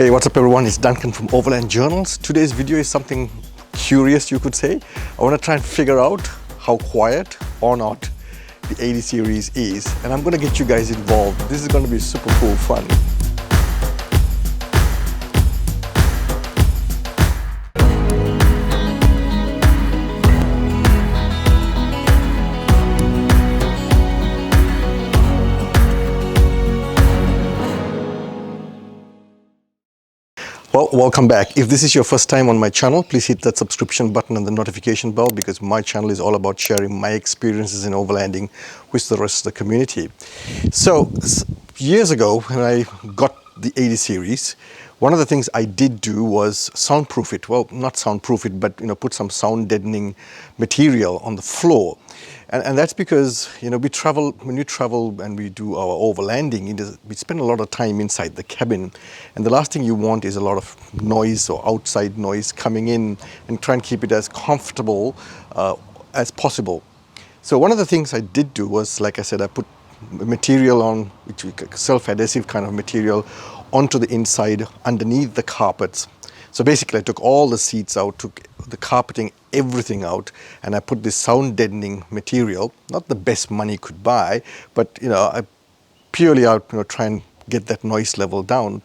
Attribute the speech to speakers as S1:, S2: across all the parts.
S1: Hey, what's up everyone? It's Duncan from Overland Journals. Today's video is something curious, you could say. I want to try and figure out how quiet or not the 80 series is, and I'm going to get you guys involved. This is going to be super cool fun. Well, welcome back. If this is your first time on my channel, please hit that subscription button and the notification bell, because my channel is all about sharing my experiences in overlanding with the rest of the community. So years ago, when I got the 80 series, one of the things I did do was soundproof it. Well, not soundproof it, but put some sound deadening material on the floor. And that's because, when we travel and we do our overlanding, we spend a lot of time inside the cabin. And the last thing you want is a lot of noise or outside noise coming in, and try and keep it as comfortable as possible. So one of the things I did do was, like I said, I put material on, which is self-adhesive kind of material, onto the inside underneath the carpets. So basically I took all the seats out, took the carpeting, everything out, and I put this sound deadening material, not the best money could buy, but I purely out try and get that noise level down.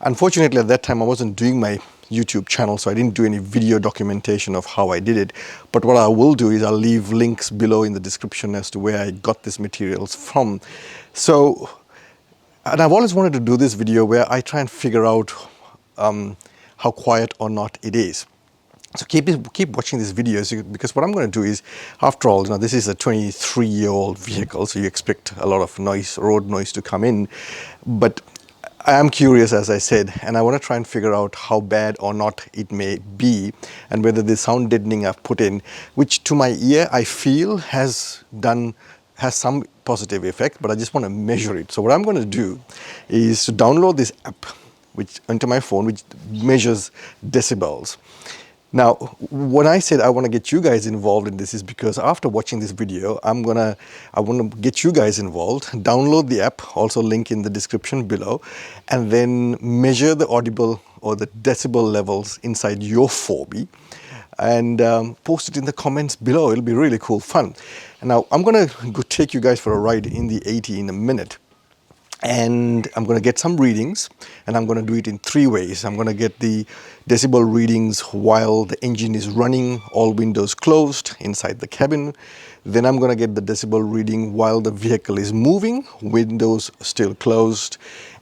S1: Unfortunately at that time I wasn't doing my YouTube channel, so I didn't do any video documentation of how I did it. But what I will do is I'll leave links below in the description as to where I got these materials from. So, and I've always wanted to do this video where I try and figure out how quiet or not it is. So keep watching these videos, because what I'm going to do is, after all, this is a 23-year-old vehicle, so you expect a lot of noise, road noise to come in. But I am curious, as I said, and I want to try and figure out how bad or not it may be, and whether the sound deadening I've put in, which to my ear I feel has some positive effect, but I just want to measure it. So what I'm going to do is to download this app onto my phone, which measures decibels. Now, when I said I want to get you guys involved in this, is because after watching this video, I want to get you guys involved. Download the app, also link in the description below, and then measure the audible or the decibel levels inside your 4B, and post it in the comments below. It'll be really cool fun. And now I'm going to go take you guys for a ride in the 80 in a minute. And I'm going to get some readings, and I'm going to do it in 3 ways. I'm going to get the decibel readings while the engine is running, all windows closed inside the cabin. Then I'm going to get the decibel reading while the vehicle is moving, windows still closed.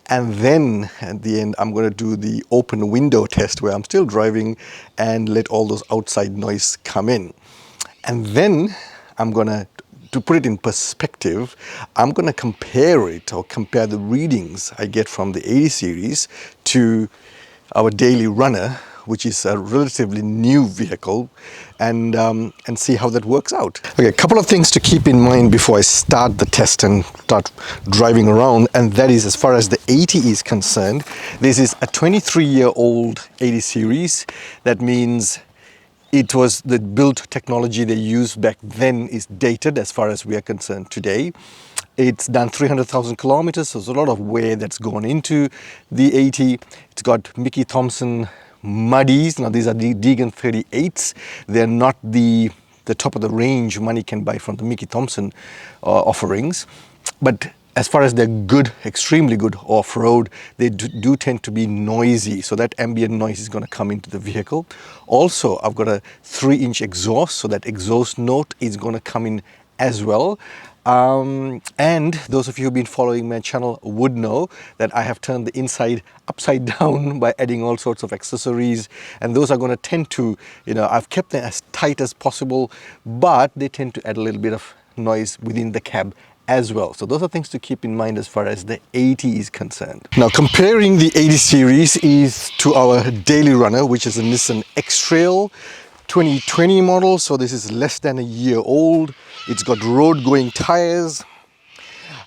S1: And then at the end, I'm going to do the open window test where I'm still driving and let all those outside noise come in. And then I'm going to put it in perspective, I'm going to compare the readings I get from the 80 series to our daily runner, which is a relatively new vehicle, and see how that works out. Okay, a couple of things to keep in mind before I start the test and start driving around, and that is, as far as the 80 is concerned, this is a 23-year-old 80 series. That means it was the build technology they used back then is dated as far as we are concerned today. It's done 300,000 kilometers, so there's a lot of wear that's gone into the 80. It's got Mickey Thompson Muddies. Now these are the Deegan 38s. They're not the top of the range money can buy from the Mickey Thompson offerings. But as far as they're good, extremely good off-road, they do tend to be noisy. So that ambient noise is going to come into the vehicle. Also, I've got a 3-inch exhaust, so that exhaust note is going to come in as well. And those of you who've been following my channel would know that I have turned the inside upside down by adding all sorts of accessories. And those are going to tend to, I've kept them as tight as possible, but they tend to add a little bit of noise within the cab as well. So those are things to keep in mind as far as the 80 is concerned. Now, comparing the 80 series is to our daily runner, which is a Nissan X-Trail 2020 model. So this is less than a year old. It's got road going tires.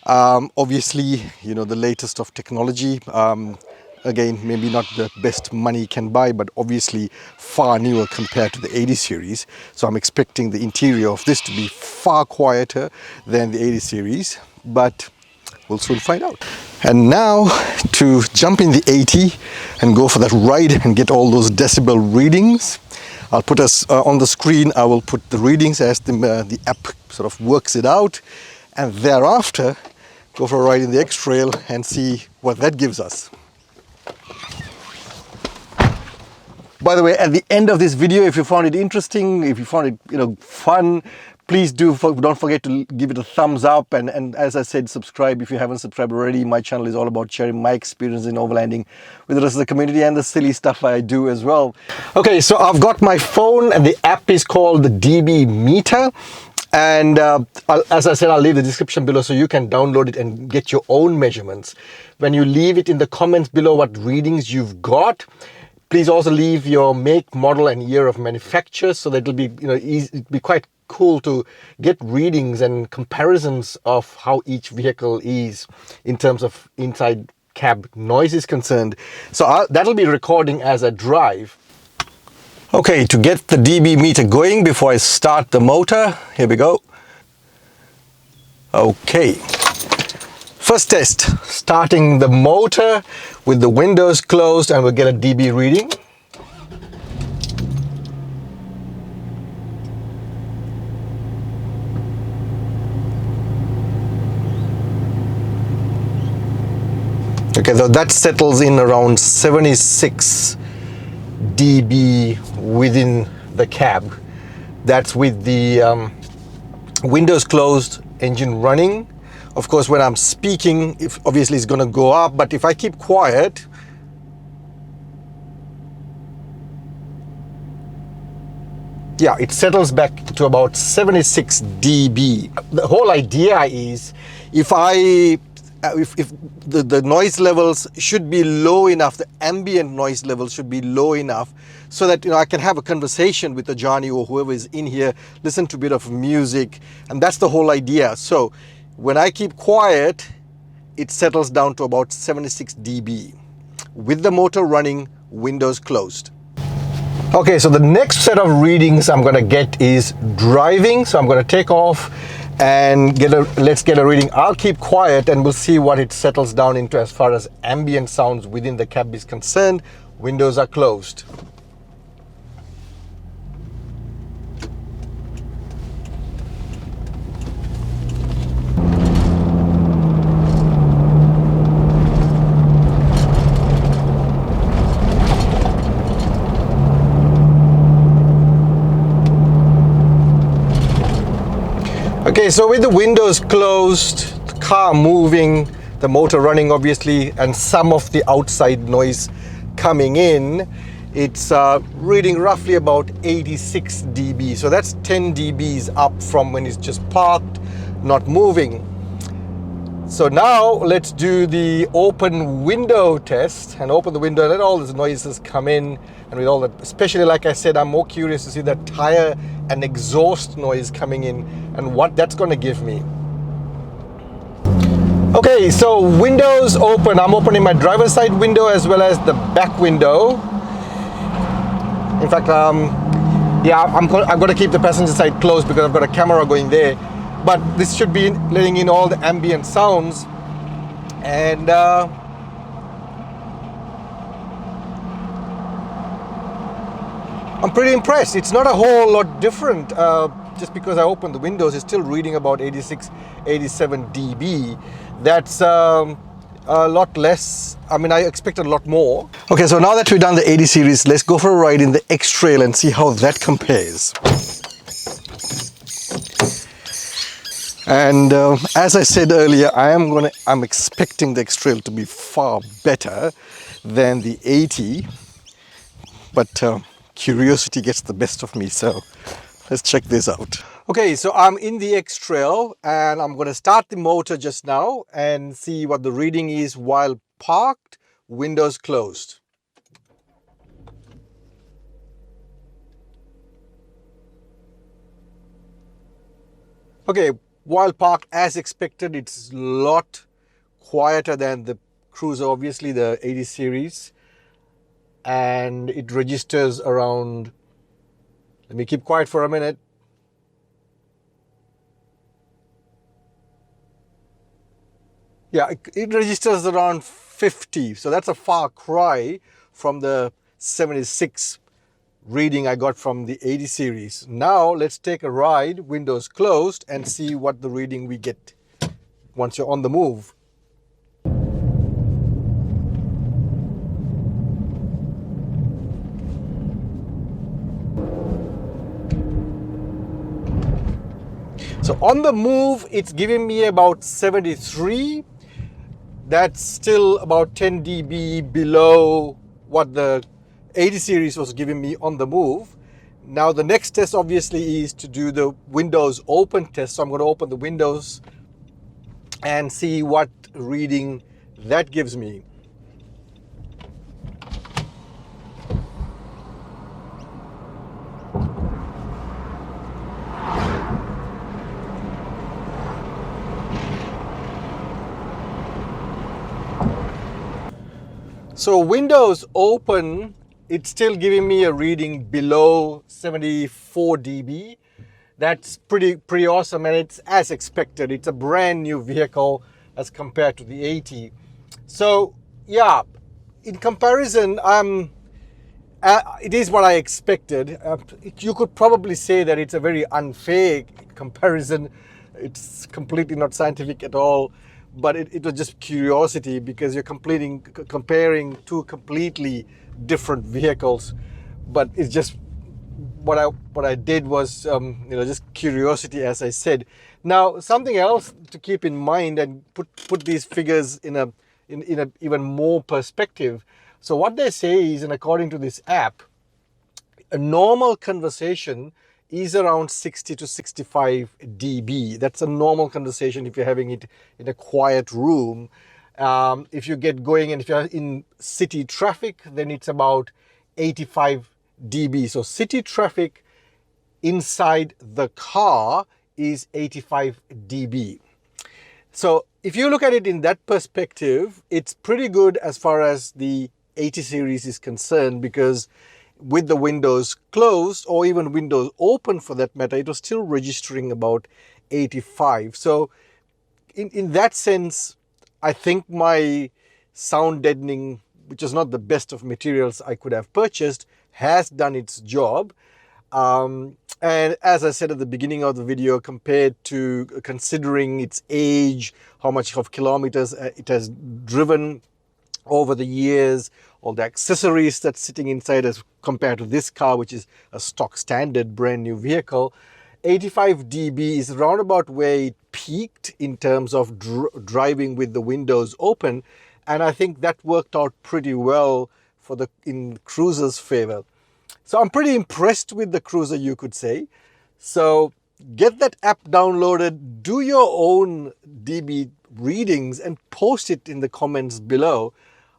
S1: Obviously, the latest of technology. Again, maybe not the best money can buy, but obviously far newer compared to the 80 series. So I'm expecting the interior of this to be far quieter than the 80 series, but we'll soon find out. And now to jump in the 80 and go for that ride and get all those decibel readings. I'll put us on the screen, I will put the readings as the app sort of works it out, and thereafter go for a ride in the X Trail and see what that gives us. By the way, at the end of this video, if you found it interesting, if you found it fun, please don't forget to give it a thumbs up, and as I said, subscribe if you haven't subscribed already. My channel is all about sharing my experience in overlanding with the rest of the community and the silly stuff I do as well. Okay, so I've got my phone and the app is called the dbmeter, and as I said, I'll leave the description below so you can download it and get your own measurements. When you leave it in the comments below what readings you've got, please also leave your make, model and year of manufacture, so that it'll be it'll be quite cool to get readings and comparisons of how each vehicle is in terms of inside cab noise is concerned. So that'll be recording as a drive. Okay, to get the dbmeter going before I start the motor, here we go. Okay, first test, starting the motor with the windows closed, and we'll get a dB reading. Okay, so that settles in around 76 dB within the cab. That's with the windows closed, engine running. Of course, when I'm speaking, obviously it's going to go up, but if I keep quiet, yeah, it settles back to about 76 dB. The whole idea is if the noise levels should be low enough, the ambient noise levels should be low enough so that I can have a conversation with the Johnny or whoever is in here, listen to a bit of music, and that's the whole idea. So when I keep quiet, it settles down to about 76 dB with the motor running, windows closed. Okay, so the next set of readings I'm going to get is driving. So I'm going to take off and let's get a reading. I'll keep quiet and we'll see what it settles down into as far as ambient sounds within the cab is concerned. Windows are closed. Okay, so with the windows closed, the car moving, the motor running obviously, and some of the outside noise coming in, it's reading roughly about 86 dB. So that's 10 dBs up from when it's just parked, not moving. So now let's do the open window test, and open the window and let all these noises come in. And with all that, especially like I said, I'm more curious to see that tire and exhaust noise coming in and what that's going to give me. Okay, so windows open. I'm opening my driver's side window as well as the back window. In fact, yeah, I'm going to keep the passenger side closed because I've got a camera going there. But this should be letting in all the ambient sounds, and I'm pretty impressed. It's not a whole lot different. Just because I opened the windows, it's still reading about 86, 87 dB. That's a lot less. I mean, I expected a lot more. Okay, so now that we've done the 80 series, let's go for a ride in the X Trail and see how that compares. And as I said earlier, I'm expecting the X Trail to be far better than the 80, but curiosity gets the best of me, so let's check this out. Okay, so I'm in the X Trail and I'm going to start the motor just now and see what the reading is while parked, windows closed. Okay, while parked as expected, it's a lot quieter than the Cruiser, obviously the 80 series, and it registers around, let me keep quiet for a minute, Yeah, it registers around 50. So that's a far cry from the 76 reading I got from the 80 series. Now let's take a ride, windows closed, and see what the reading we get once you're on the move. So on the move, it's giving me about 73. That's still about 10 dB below what the 80 series was giving me on the move. Now the next test obviously is to do the Windows open test. So I'm going to open the windows and see what reading that gives me. So Windows open, it's still giving me a reading below 74 dB. That's pretty awesome, and it's as expected. It's a brand new vehicle as compared to the 80. So yeah, in comparison, it is what I expected. You could probably say that it's a very unfair comparison. It's completely not scientific at all, but it was just curiosity, because you're comparing two completely different vehicles. But it's just what I did was just curiosity, as I said. Now something else to keep in mind and put these figures in a even more perspective. So what they say is, and according to this app, a normal conversation is around 60 to 65 dB. That's a normal conversation if you're having it in a quiet room. If you get going and if you're in city traffic, then it's about 85 dB. So city traffic inside the car is 85 dB. So if you look at it in that perspective, it's pretty good as far as the 80 series is concerned, because with the windows closed, or even windows open for that matter, it was still registering about 85. So in that sense, I think my sound deadening, which is not the best of materials I could have purchased, has done its job. And as I said at the beginning of the video, compared to considering its age, how much of kilometers it has driven over the years, all the accessories that's sitting inside as compared to this car, which is a stock standard brand new vehicle, 85 dB is around about where it peaked in terms of driving with the windows open. And I think that worked out pretty well in Cruiser's favor. So I'm pretty impressed with the Cruiser, you could say. So get that app downloaded, do your own dB readings and post it in the comments below.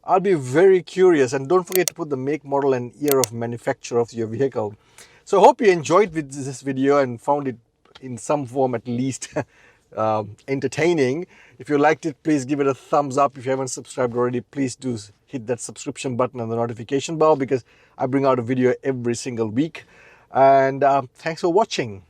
S1: I'll be very curious, and don't forget to put the make, model and year of manufacture of your vehicle. So I hope you enjoyed this video and found it in some form at least entertaining. If you liked it, please give it a thumbs up. If you haven't subscribed already, please do hit that subscription button and the notification bell, because I bring out a video every single week. And thanks for watching.